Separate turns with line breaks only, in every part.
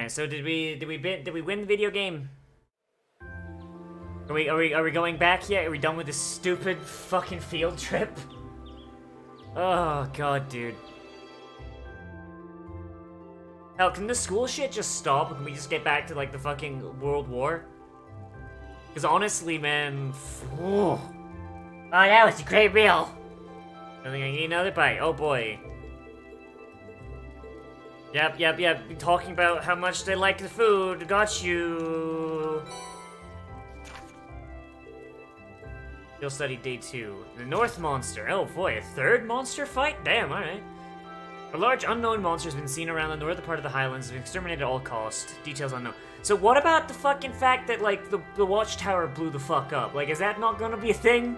Nice. So did we win the video game? Are we going back yet? Are we done with this stupid fucking field trip? Oh god, dude. Hell, can the school shit just stop? Can we just get back to like the fucking World War? Because honestly, man, oh, that was a great meal. I think I need another bite. Oh boy. Yep. Talking about how much they like the food. Got you. Field study day 2. The North Monster. Oh boy, a third monster fight? Damn, alright. A large unknown monster has been seen around the northern part of the Highlands and exterminated at all cost. Details unknown. So what about the fucking fact that, like, the watchtower blew the fuck up? Like, is that not gonna be a thing?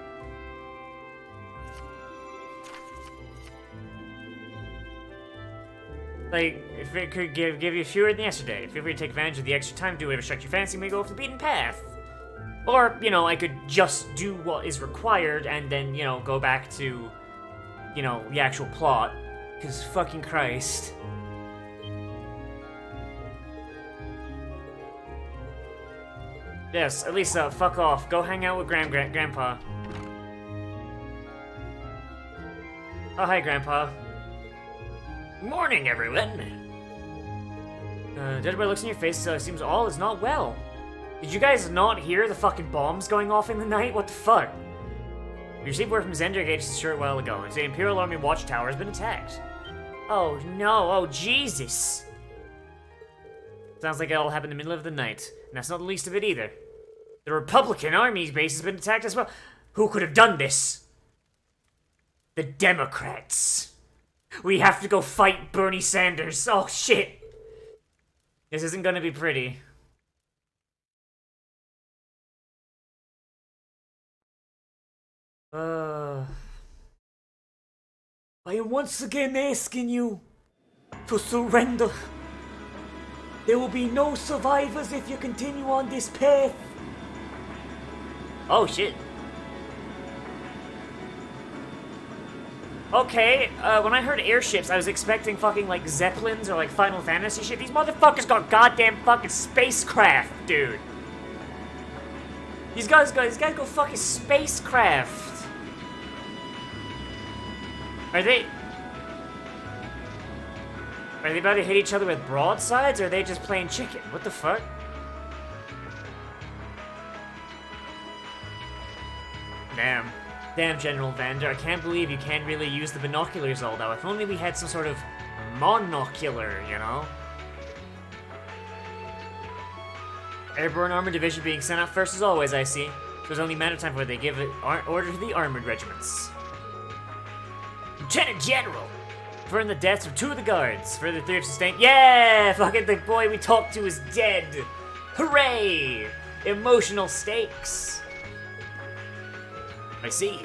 Like, if it could give you fewer than yesterday, feel free to take advantage of the extra time, do whatever strikes your fancy, may go off the beaten path. Or, you know, I could just do what is required and then, you know, go back to, you know, the actual plot. Because fucking Christ. Yes, Elisa, fuck off. Go hang out with Grandpa. Oh, hi, Grandpa. Morning, everyone. Deadboy looks in your face, seems all is not well. Did you guys not hear the fucking bombs going off in the night? What the fuck? We received word from Zendergate just a short while ago. The Imperial Army Watchtower has been attacked. Oh no, oh Jesus. Sounds like it all happened in the middle of the night. And that's not the least of it either. The Republican Army's base has been attacked as well. Who could have done this? The Democrats. We have to go fight Bernie Sanders. Oh shit. This isn't gonna be pretty. I am once again asking you to surrender. There will be no survivors if you continue on this path. Oh shit. Okay, when I heard airships, I was expecting fucking like Zeppelins or like Final Fantasy shit. These motherfuckers got goddamn fucking spacecraft, dude. These guys go fucking spacecraft. Are they about to hit each other with broadsides, or are they just playing chicken? What the fuck? Damn, General Vander, I can't believe you can't really use the binoculars all that. If only we had some sort of monocular, you know? Airborne Armored Division being sent out first as always, I see. There's only a matter of time before they give it order to the armored regiments. Lieutenant General! Confirm the deaths of 2 of the guards. Further 3 have sustained. Yeah! Fucking the boy we talked to is dead! Hooray! Emotional stakes. I see.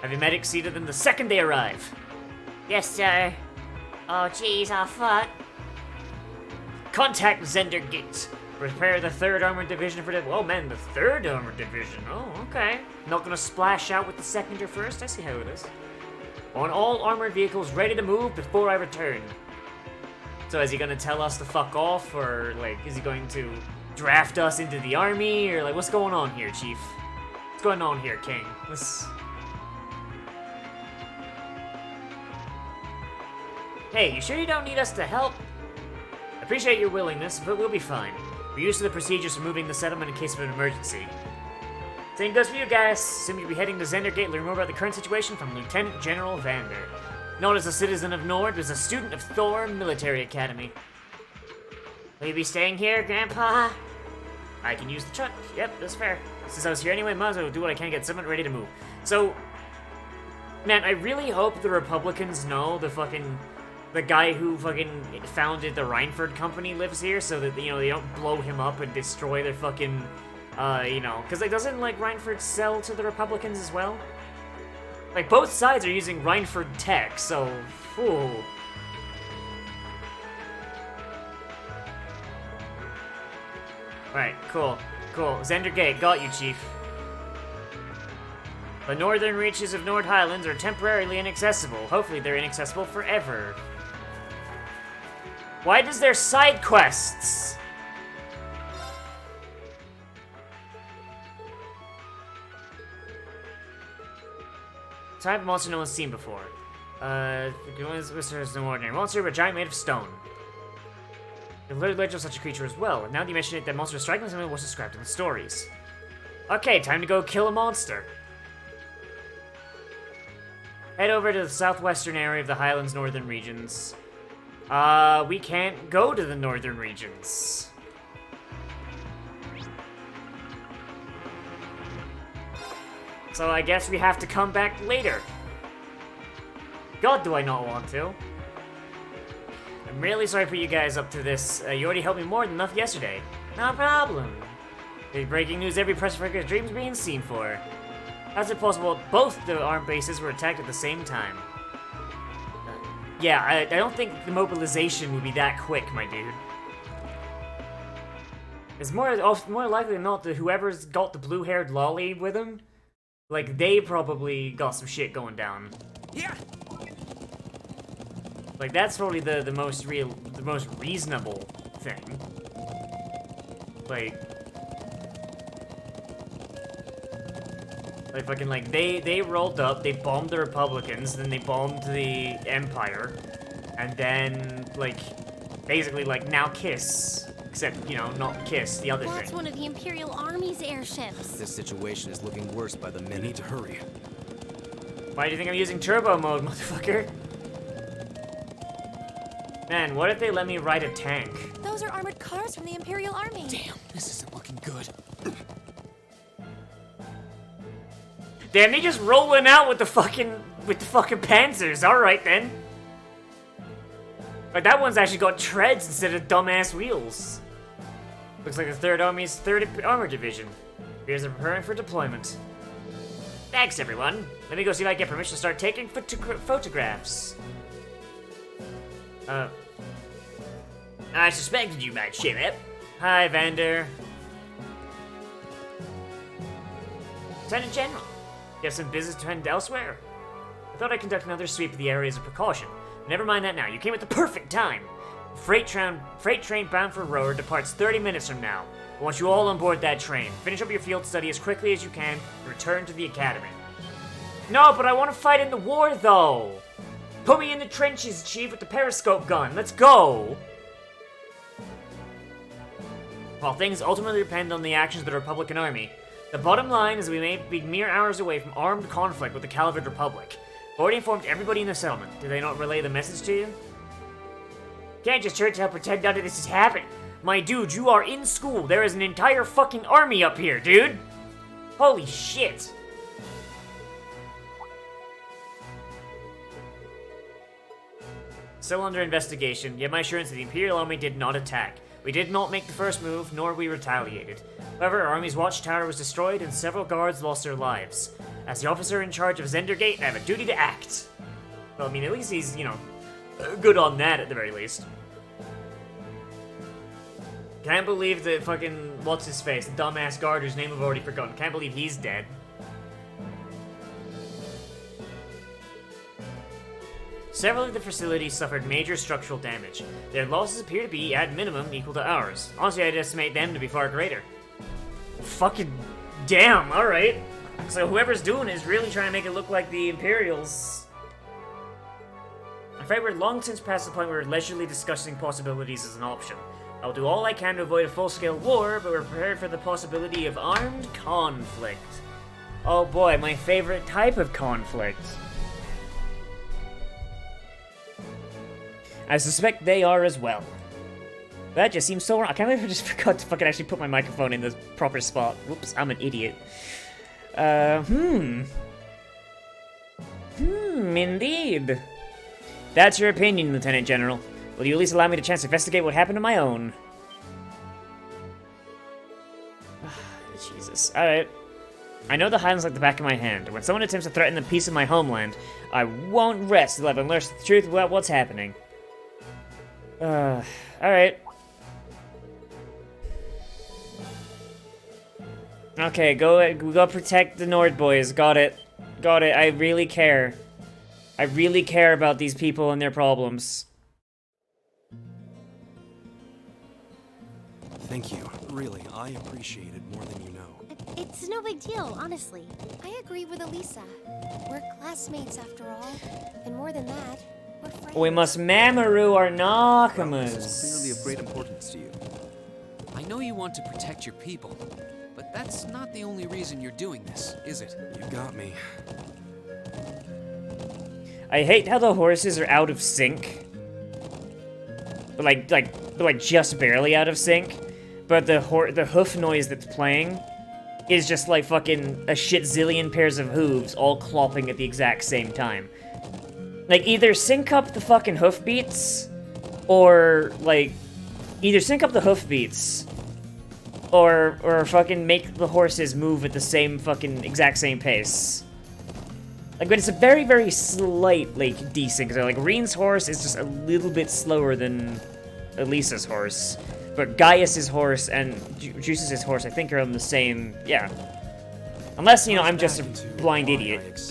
Have your medics seated them the second they arrive. Yes, sir. Oh, jeez, oh, fuck. Contact Zendergate. Prepare the 3rd Armored Division for the... Oh, man, the 3rd Armored Division. Oh, okay. Not gonna splash out with the 2nd or 1st? I see how it is. On all armored vehicles ready to move before I return. So is he gonna tell us to fuck off, or, like, is he going to draft us into the army, or, like, what's going on here, Chief? What's going on here, King? Hey, you sure you don't need us to help? Appreciate your willingness, but we'll be fine. We're used to the procedures for moving the settlement in case of an emergency. Same goes for you guys. Soon you'll be heading to Zendergate, learn more about the current situation from Lieutenant General Vander. Known as a citizen of Nord, was a student of Thor Military Academy. Will you be staying here, Grandpa? I can use the truck. Yep, that's fair. Since I was here anyway, might as well do what I can to get someone ready to move. So, man, I really hope the Republicans know the guy who fucking founded the Reinford Company lives here, so that, you know, they don't blow him up and destroy their fucking, you know, because, like, doesn't, like, Reinford sell to the Republicans as well? Like, both sides are using Reinford tech, so, ooh. Alright, cool. Zendergate, got you, Chief. The northern reaches of Nord Highlands are temporarily inaccessible. Hopefully they're inaccessible forever. Why does their side quests Type of monster no one's seen before. This is no ordinary monster, but a giant made of stone. There's literally legend of such a creature as well. And now that you mention it, that monster is striking something was described in the stories. Okay, time to go kill a monster. Head over to the southwestern area of the Highlands Northern regions. We can't go to the northern regions. So I guess we have to come back later. God, do I not want to. I'm really sorry to put you guys up to this. You already helped me more than enough yesterday. No problem. Big breaking news, every press record dream's being seen for. How's it possible both the armed bases were attacked at the same time? Yeah, I don't think the mobilization would be that quick, my dude. It's more likely than not that whoever's got the blue-haired lolly with him, like, they probably got some shit going down.
Yeah.
Like, that's probably the most reasonable thing. Like fucking, like, they rolled up, they bombed the Republicans, then they bombed the Empire, and then, like, basically, like, now KISS. Except, you know, not KISS, the other thing.
That's one of the Imperial Army's airships.
This situation is looking worse by the minute. Need to hurry.
Why do you think I'm using turbo mode, motherfucker? Man, what if they let me ride a tank?
Those are armored cars from the Imperial Army.
Damn, this isn't looking good.
Damn, they just rolling out with the fucking panzers. All right then. But that one's actually got treads instead of dumbass wheels. Looks like the 3rd Army's 3rd Armor Division. Appears they're preparing for deployment. Thanks, everyone. Let me go see if I get permission to start taking photographs. I suspected you might show up. Hi, Vander. Lieutenant General, you have some business to attend elsewhere? I thought I'd conduct another sweep of the area as a precaution. Never mind that now. You came at the perfect time. Freight train bound for Rower departs 30 minutes from now. I want you all on board that train. Finish up your field study as quickly as you can and return to the academy. No, but I want to fight in the war, though. Put me in the trenches, Chief, with the periscope gun. Let's go. While things ultimately depend on the actions of the Republican Army, the bottom line is we may be mere hours away from armed conflict with the Caliphate Republic. I've already informed everybody in the settlement. Did they not relay the message to you? Can't just turn to help pretend none of this is happening. My dude, you are in school. There is an entire fucking army up here, dude. Holy shit. Still under investigation, yet my assurance that the Imperial Army did not attack. We did not make the first move, nor we retaliated. However, our army's watchtower was destroyed and several guards lost their lives. As the officer in charge of Zendergate, I have a duty to act. Well, I mean, at least he's, you know, good on that at the very least. Can't believe that fucking, what's-his-face, the dumbass guard whose name I've already forgotten. Can't believe he's dead. Several of the facilities suffered major structural damage. Their losses appear to be, at minimum, equal to ours. Honestly, I'd estimate them to be far greater. Fucking damn, alright. So whoever's doing it is really trying to make it look like the Imperials. I'm afraid we're long since past the point where we're leisurely discussing possibilities as an option. I'll do all I can to avoid a full-scale war, but we're prepared for the possibility of armed conflict. Oh boy, my favorite type of conflict. I suspect they are as well. That just seems so wrong. I can't believe I just forgot to fucking actually put my microphone in the proper spot. Whoops, I'm an idiot. Indeed. That's your opinion, Lieutenant General. Will you at least allow me the chance to investigate what happened to my own? Jesus. Alright. I know the Highlands like the back of my hand, and when someone attempts to threaten the peace of my homeland, I won't rest until I've unearthed the truth about what's happening. Alright. Okay, go protect the Nord boys. Got it. Got it. I really care. I really care about these people and their problems.
Thank you. Really, I appreciate it more than you know.
It's no big deal, honestly. I agree with Elisa. We're classmates after all. And more than that, we're friends.
We must Mamoru our
Well, this is clearly
Nakamas.
of great importance to you.
I know you want to protect your people, but that's not the only reason you're doing this, is it?
You got me.
I hate how the horses are out of sync. But like just barely out of sync. But the hoof noise that's playing is just like fucking a shit zillion pairs of hooves all clopping at the exact same time. Like, either sync up the fucking hoof beats, or, like, either sync up the hoof beats, or fucking make the horses move at the same fucking exact same pace. Like, but it's a very, very slight, like, desync. So, like, Reen's horse is just a little bit slower than Elisa's horse. But Gaius's horse and Juice's horse, I think, are on the same, yeah. Unless, you know, I'm just a blind idiot.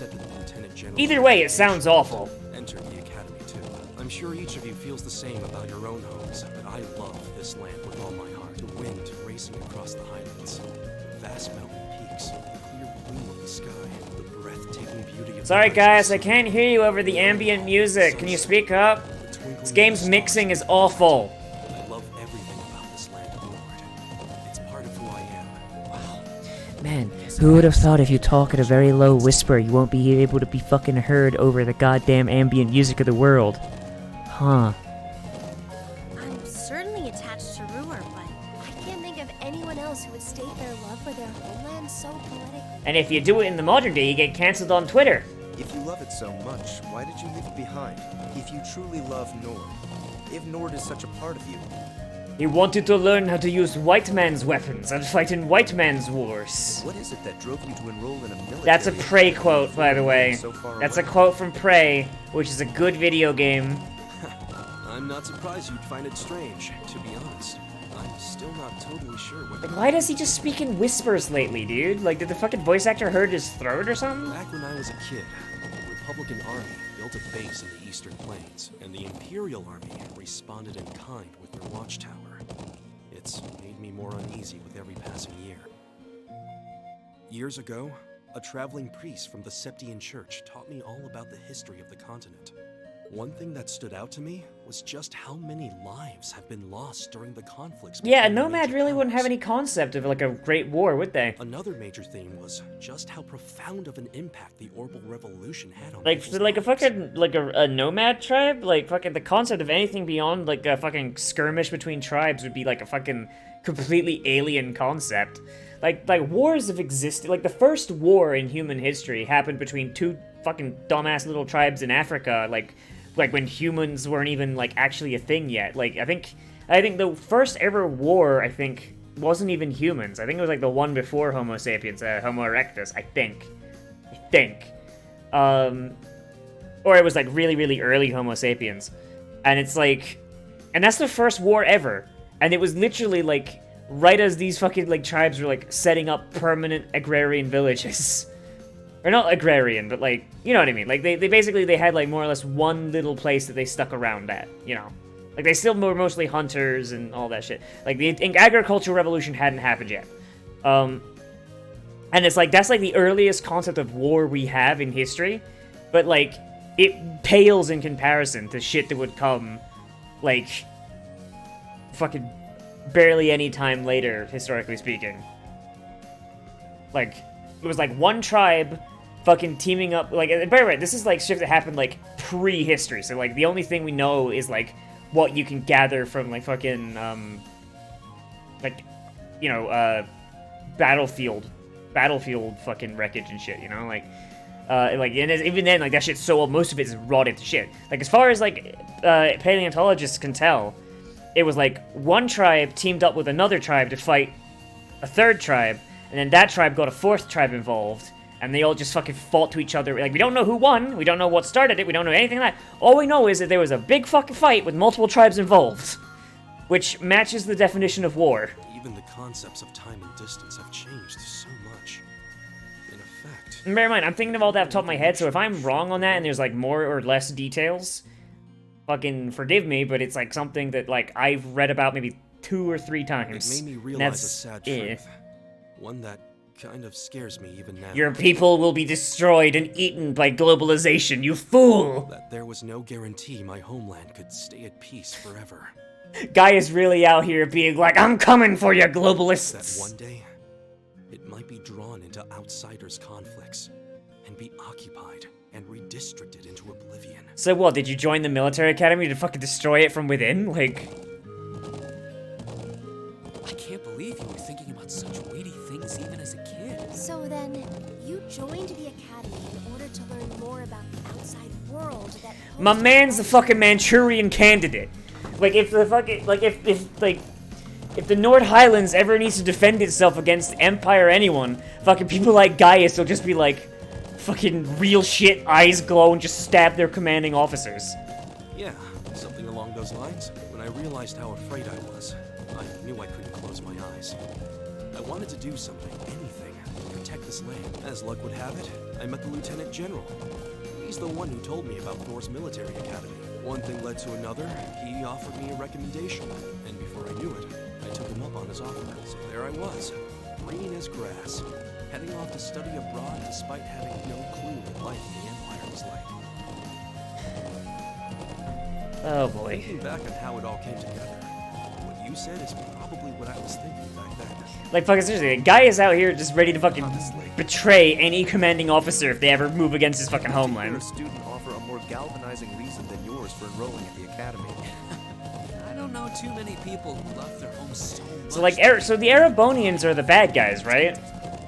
Either way, it sounds awful.
Entered the academy too. I'm sure each of you feels the same about your own homes, but I love this land with all my heart. The wind racing across the highlands, the vast mountain peaks, the clear blue of the sky, the breathtaking beauty of
Sorry,
the
guys, I can't hear you over the ambient music. Can you speak up? This game's mixing is awful.
I love everything about this land of the Lord. It's part of who I am. Wow.
Man, who would have thought if you talk at a very low whisper, you won't be able to be fucking heard over the goddamn ambient music of the world? Huh.
I'm certainly attached to Ruhr, but I can't think of anyone else who would state their love for their homeland so poetically.
And if you do it in the modern day, you get cancelled on Twitter.
If you love it so much, why did you leave it behind? If you truly love Nord, if Nord is such a part of you,
He wanted to learn how to use white man's weapons and fight in white man's wars.
what is it that drove you to enroll in a military?
That's a Prey quote, by the way.
So far
That's a
away?
quote from Prey, which is a good video game.
I'm not surprised you'd find it strange, to be honest. I'm still not totally sure what.
Like, why does he just speak in whispers lately, dude? Like, did the fucking voice actor hurt his throat or something?
Back when I was a kid, the Republican Army built a base in the Eastern Plains, and the Imperial Army responded in kind with their watchtower. It's made me more uneasy with every passing year. Years ago, a traveling priest from the Septian Church taught me all about the history of the continent. One thing that stood out to me was just how many lives have been lost during the conflicts.
Yeah,
between the
Nomad
major
really wouldn't have
powers.
any concept of, like, a great war, would they?
Another major theme was just how profound of an impact the Orbital Revolution had on
Like,
people's
like a
lives.
fucking, like a nomad tribe? Like, fucking the concept of anything beyond, like, a fucking skirmish between tribes would be, like, a fucking completely alien concept. Like, wars have existed. Like, the first war in human history happened between two fucking dumbass little tribes in Africa, like when humans weren't even, like, actually a thing yet. Like, I think the first ever war, I think, wasn't even humans. I think it was, like, the one before Homo sapiens, Homo erectus, I think. Or it was, like, really, really early Homo sapiens. And it's, like... And that's the first war ever. And it was literally, like, right as these fucking, like, tribes were, like, setting up permanent agrarian villages. Or not agrarian, but, like, you know what I mean. Like, they basically, they had, like, more or less one little place that they stuck around at, you know. Like, they still were mostly hunters and all that shit. Like, the agricultural revolution hadn't happened yet. And it's, like, that's, like, the earliest concept of war we have in history. But, like, it pales in comparison to shit that would come, like, fucking barely any time later, historically speaking. Like, it was, like, one tribe fucking teaming up, like, by the way, this is, like, shit that happened, like, pre-history, so, like, the only thing we know is, like, what you can gather from, like, fucking, like, you know, battlefield fucking wreckage and shit, you know, like, and even then, like, that shit's so old, most of it is rotted to shit. Like, as far as, like, paleontologists can tell, it was, like, one tribe teamed up with another tribe to fight a third tribe, and then that tribe got a fourth tribe involved, and they all just fucking fought to each other. Like, we don't know who won, we don't know what started it, we don't know anything like that. All we know is that there was a big fucking fight with multiple tribes involved, which matches the definition of war.
Even the concepts of time and distance have changed so much. In effect,
And bear in mind, I'm thinking of all that off the top of my head, so if I'm wrong on that and there's, like, more or less details, fucking forgive me, but it's, like, something that, like, I've read about maybe 2 or 3 times.
it made me
And
realize a
that's
sad
it.
truth. One that kind of scares me even now.
Your people will be destroyed and eaten by globalization, you fool!
That there was no guarantee my homeland could stay at peace forever.
Guy is really out here being like, I'm coming for you,
That
globalists!
one day, it might be drawn into outsiders' conflicts and be occupied and redistricted into oblivion.
So what, did you join the military academy to fucking destroy it from within? Like...
I can't believe you were thinking about such weighty things even as a kid.
So then, you joined the academy in order to learn more about the outside world that...
My man's the fucking Manchurian candidate. Like, if the fucking, like, if the Nord Highlands ever needs to defend itself against Empire or anyone, fucking people like Gaius will just be like, fucking real shit, eyes glow, and just stab their commanding officers.
Yeah, something along those lines. When I realized how afraid I was, I knew I couldn't close my eyes. I wanted to do something, anything, to protect this land. As luck would have it, I met the Lieutenant General. He's the one who told me about Thor's military academy. One thing led to another, he offered me a recommendation, and before I knew it, I took him up on his offer. So there I was, green as grass, heading off to study abroad despite having no clue what life in the Empire was like.
Oh boy.
Thinking back on how it all came together, what you said is probably what I was thinking back then.
Like, fucking seriously, the guy is out here just ready to fucking
Honestly.
betray any commanding officer if they ever move against his fucking
Your
homeland.
student offer a more galvanizing reason than yours for enrolling at the academy.
I don't know too many people who love their home so much.
So, like, so the Erebonians are the bad guys, right?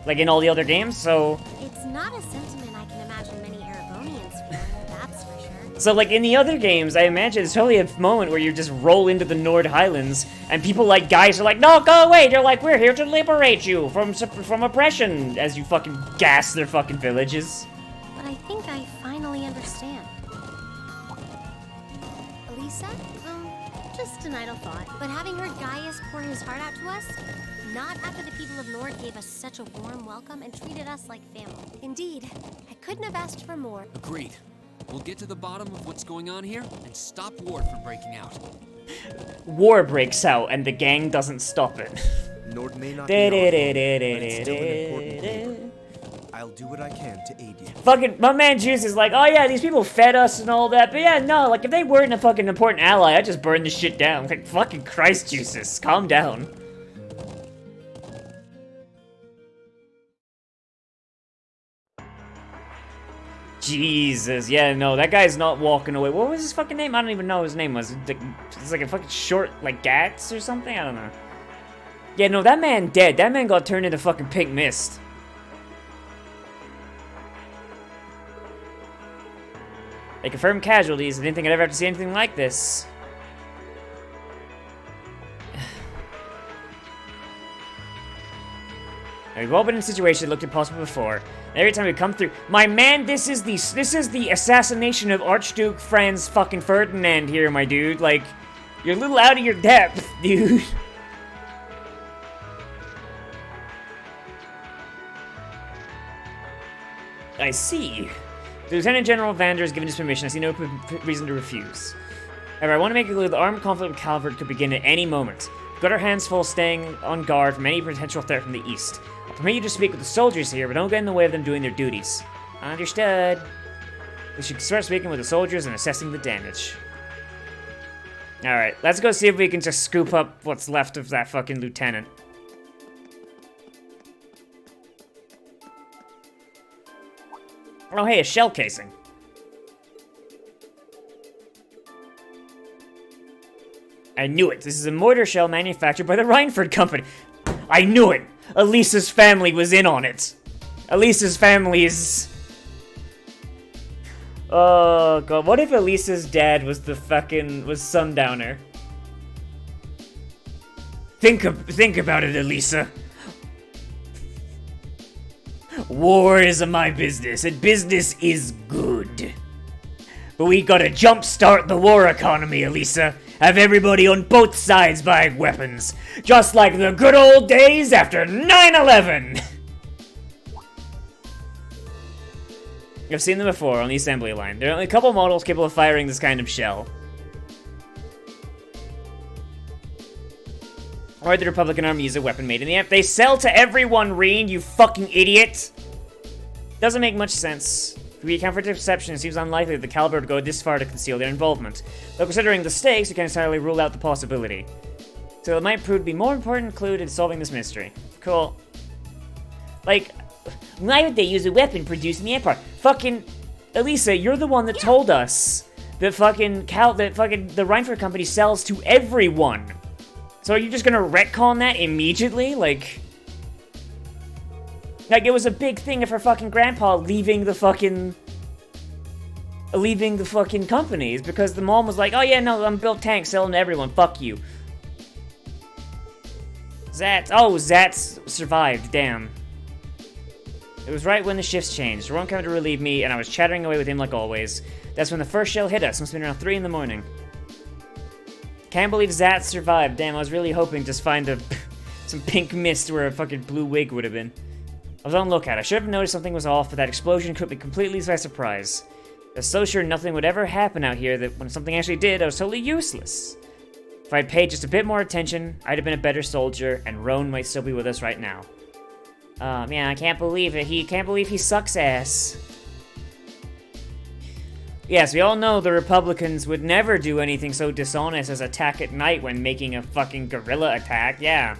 Like, in all the other games, so...
It's not a sentiment I can imagine many Erebonians feel, that's for sure.
So, like, in the other games, I imagine it's totally a moment where you just roll into the Nord Highlands, and people like guys are like, no, go away! They're like, we're here to liberate you from oppression, as you fucking gas their fucking villages.
But I think I finally understand. Elisa? Just an idle thought. But having heard Gaius pour his heart out to us, not after the people of Nord gave us such a warm welcome and treated us like family. Indeed, I couldn't have asked for more.
Agreed. We'll get to the bottom of what's going on here and stop war from breaking out.
War breaks out, and the gang doesn't stop it.
Nord may not be our home, but it's still an important neighbor. I'll do what I can to aid you.
Fucking, my man Juice is like, oh yeah, these people fed us and all that, but yeah, no, like, if they weren't a fucking important ally, I'd just burn this shit down. Like, fucking Christ, Juices, calm down. Jesus, yeah, no, that guy's not walking away. What was his fucking name? I don't even know what his name was. It's like a fucking short, like, Gats or something? I don't know. Yeah, no, that man dead. That man got turned into fucking pink mist. They confirmed casualties. I didn't think I'd ever have to see anything like this. Now, we've all been in situations that looked impossible before. And every time we come through, my man, this is the assassination of Archduke Franz fucking Ferdinand here, my dude. Like, you're a little out of your depth, dude. I see. The Lieutenant General Vander has given his permission. I see no reason to refuse. However, I want to make it clear the armed conflict with Calvert could begin at any moment. We've got our hands full staying on guard from any potential threat from the east. I'll permit you to speak with the soldiers here, but don't get in the way of them doing their duties. Understood. We should start speaking with the soldiers and assessing the damage. Alright, let's go see if we can just scoop up what's left of that fucking lieutenant. Oh, hey, a shell casing. I knew it. This is a mortar shell manufactured by the Reinford Company. I knew it. Elisa's family was in on it. Elisa's family is... Oh, God. What if Elisa's dad was was Sundowner? Think about it, Elisa. War is my business, and business is good. But we gotta jumpstart the war economy, Elisa. Have everybody on both sides buying weapons. Just like the good old days after 9/11. I've seen them before on the assembly line. There are only a couple models capable of firing this kind of shell. Why would the Republican Army use a weapon made in the app? They sell to everyone, Reen, you fucking idiot! Doesn't make much sense. If we account for deception, it seems unlikely that the Caliber would go this far to conceal their involvement. Though considering the stakes, you can entirely rule out the possibility. So it might prove to be more important clue to solving this mystery. Cool. Like, why would they use a weapon produced in the Empire? Fucking, Elisa, you're the one that told us that the Reinford company sells to everyone. So are you just gonna retcon that immediately? Like, it was a big thing of her fucking grandpa leaving the fucking companies because the mom was like, oh yeah, no, I'm built tanks selling to everyone, fuck you. Zats survived, damn. It was right when the shifts changed. Ron came to relieve me, and I was chattering away with him like always. That's when the first shell hit us. Must have been around 3 in the morning. Can't believe Zats survived. Damn, I was really hoping to find some pink mist where a fucking blue wig would have been. I was on lookout. I should have noticed something was off, but that explosion took me completely by surprise. I was so sure nothing would ever happen out here that when something actually did, I was totally useless. If I'd paid just a bit more attention, I'd have been a better soldier, and Roan might still be with us right now. Man, I can't believe it. Can't believe he sucks ass. Yes, we all know the Republicans would never do anything so dishonest as attack at night when making a fucking guerrilla attack, yeah.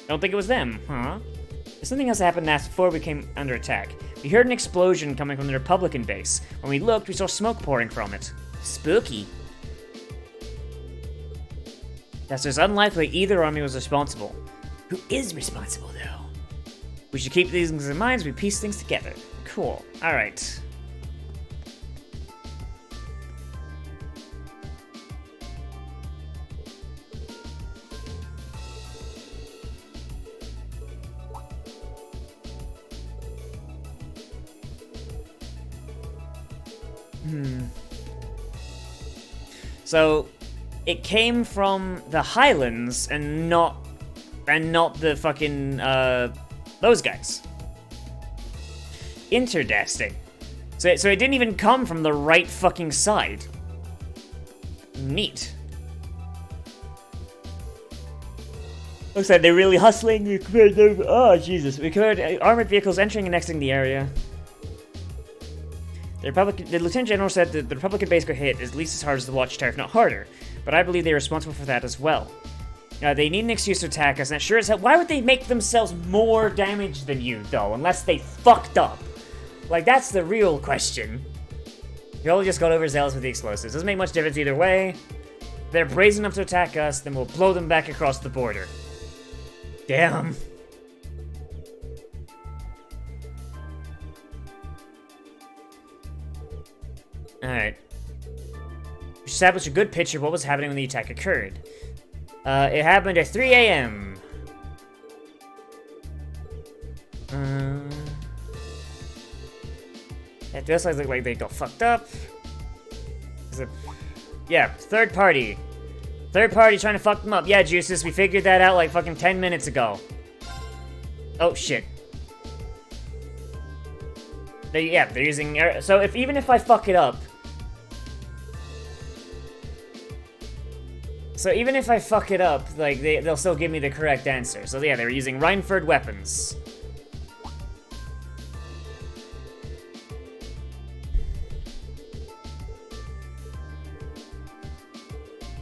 Don't think it was them, huh? Something else happened before we came under attack. We heard an explosion coming from the Republican base. When we looked, we saw smoke pouring from it. Spooky. That's just unlikely either army was responsible. Who is responsible, though? We should keep these things in mind as we piece things together. Cool. Alright. So, it came from the Highlands and not the fucking, those guys. Interesting. So it didn't even come from the right fucking side. Neat. Looks like they're really hustling. Oh, Jesus. We heard armored vehicles entering and exiting the area. The Lieutenant General said that the Republican base got hit at least as hard as the Watchtower, if not harder. But I believe they're responsible for that as well. They need an excuse to attack us, and sure as hell, why would they make themselves more damage than you, though, unless they fucked up? Like, that's the real question. You all just got overzealous with the explosives. Doesn't make much difference either way. If they're brazen enough to attack us, then we'll blow them back across the border. Damn. Alright. We established a good picture of what was happening when the attack occurred. It happened at 3 a.m. It does look like they got fucked up. Yeah, third party. Third party trying to fuck them up. Yeah, Juices, we figured that out like fucking 10 minutes ago. Oh, shit. They're using... So even if I fuck it up... So even if I fuck it up, like, they'll still give me the correct answer. So yeah, they were using Reinford weapons.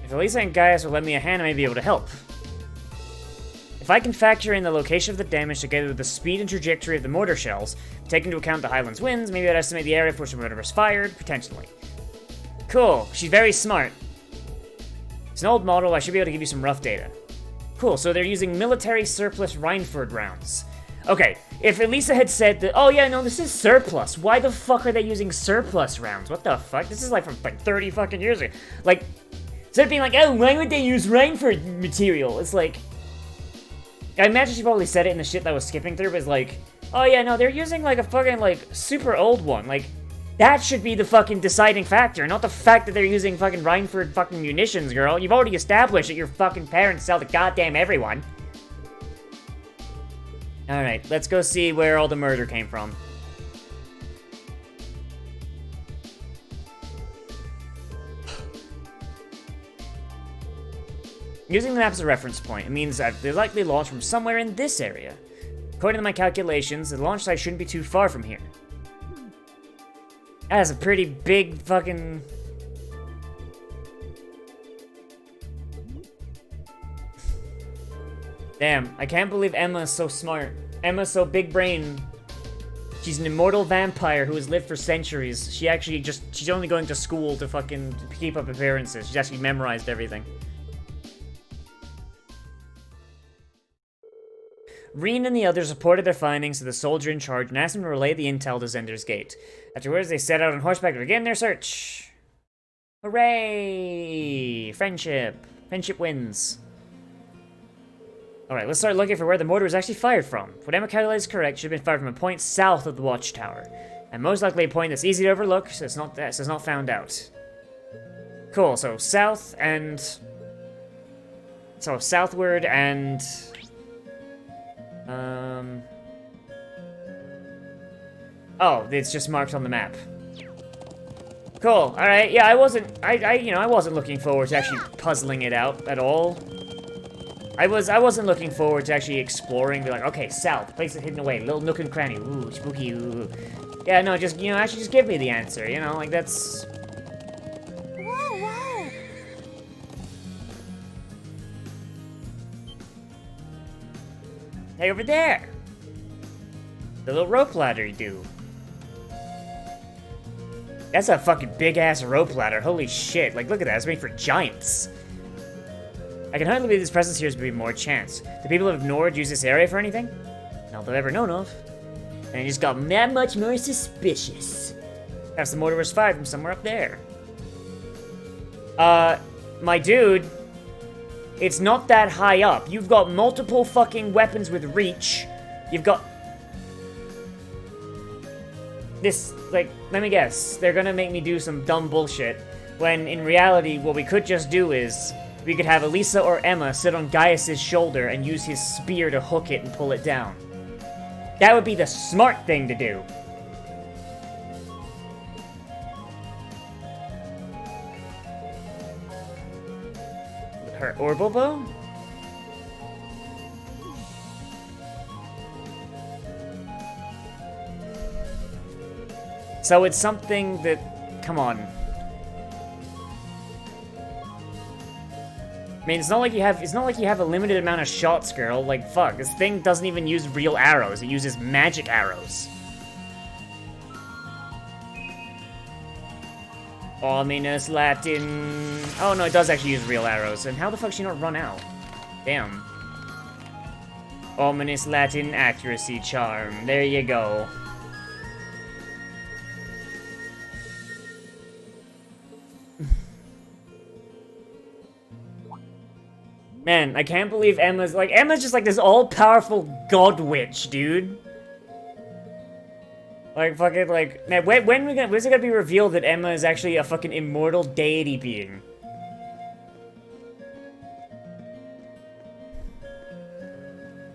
If Elisa and Gaius will lend me a hand, I may be able to help. If I can factor in the location of the damage together with the speed and trajectory of the mortar shells, take into account the Highlands winds, maybe I'd estimate the area for which the mortar was fired, potentially. Cool, she's very smart. It's an old model, I should be able to give you some rough data. Cool, so they're using military surplus Reinford rounds. Okay, if Elisa had said that, oh yeah, no, this is surplus, why the fuck are they using surplus rounds? What the fuck? This is like from like 30 fucking years ago. Like, instead of being like, oh, why would they use Reinford material? It's like, I imagine she probably said it in the shit that I was skipping through, but it's like, oh yeah, no, they're using like a fucking like super old one. Like, that should be the fucking deciding factor, not the fact that they're using fucking Reinford fucking munitions, girl. You've already established that your fucking parents sell to goddamn everyone. Alright, let's go see where all the murder came from. Using the map as a reference point, it means that they likely launched from somewhere in this area. According to my calculations, the launch site shouldn't be too far from here. That is a pretty big fucking... Damn, I can't believe Emma is so smart. Emma's so big brain. She's an immortal vampire who has lived for centuries. She's only going to school to fucking keep up appearances. She's actually memorized everything. Reen and the others reported their findings to the soldier in charge and asked him to relay the intel to Zender's Gate. Afterwards, they set out on horseback to begin their search. Hooray! Friendship. Friendship wins. Alright, let's start looking for where the mortar was actually fired from. If what Emma calculated is correct, it should have been fired from a point south of the watchtower. And most likely a point that's easy to overlook, so it's not found out. Cool, so south and... So southward and... Oh, it's just marked on the map. Cool, alright, yeah, I wasn't looking forward to actually puzzling it out at all. I wasn't looking forward to actually exploring, be like, okay, south, place it hidden away, little nook and cranny, ooh, spooky, ooh. Yeah, no, just, actually just give me the answer, like, that's...
Whoa, whoa!
Hey, over there! The little rope ladder you do. That's a fucking big-ass rope ladder, holy shit, like, look at that, it's made for giants. I can hardly believe this presence here has been more chance. Do people of Nord use this area for anything? Not that I've ever known of. And it just got that much more suspicious. Perhaps the mortar was fired from somewhere up there. My dude, it's not that high up. You've got multiple fucking weapons with reach. You've got... This, like, let me guess. They're gonna make me do some dumb bullshit. When, in reality, what we could just do is... We could have Elisa or Emma sit on Gaius' shoulder and use his spear to hook it and pull it down. That would be the smart thing to do. Her orbital bow? So it's something that... Come on. I mean, it's not like you have a limited amount of shots, girl. Like, fuck, this thing doesn't even use real arrows. It uses magic arrows. Ominous Latin... Oh, no, it does actually use real arrows. And how the fuck did she not run out? Damn. Ominous Latin accuracy charm. There you go. Man, I can't believe Emma's just like this all-powerful god witch, dude. Like, fucking, like, man, when's it gonna be revealed that Emma is actually a fucking immortal deity being?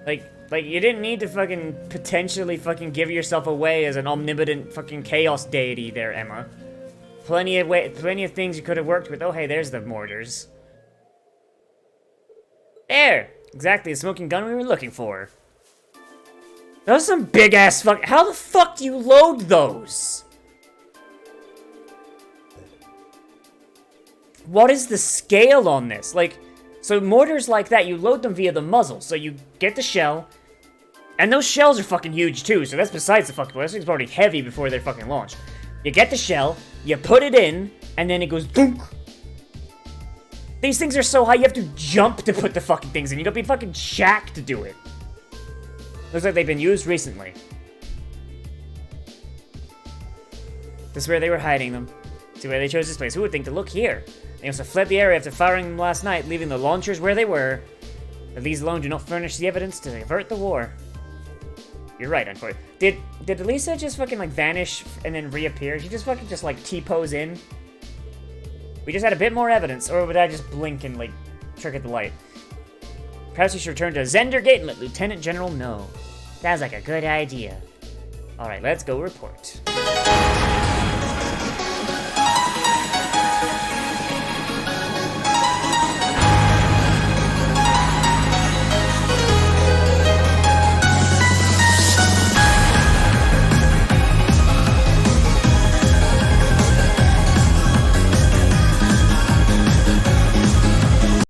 Like, you didn't need to fucking potentially fucking give yourself away as an omnipotent fucking chaos deity there, Emma. Plenty of things you could have worked with. Oh, hey, there's the mortars. There! Exactly the smoking gun we were looking for. Those are some big-ass fuck- How the fuck do you load those? What is the scale on this? Like, so mortars like that, you load them via the muzzle. So you get the shell, and those shells are fucking huge too, so that's besides the fucking point. This thing's already heavy before they're fucking launched. You get the shell, you put it in, and then it goes boom. These things are so high, you have to jump to put the fucking things in. You gotta be fucking Shaq to do it. Looks like they've been used recently. This is where they were hiding them. See why they chose this place. Who would think to look here? They must have fled the area after firing them last night, leaving the launchers where they were. But these alone do not furnish the evidence to avert the war. You're right, unfortunately. Did Elisa just fucking, like, vanish and then reappear? She just fucking just, like, T-pose in? We just had a bit more evidence, or would I just blink and, like, trick at the light? Perhaps we should return to Zender Gate and let Lieutenant General know. Sounds like a good idea. Alright, let's go report.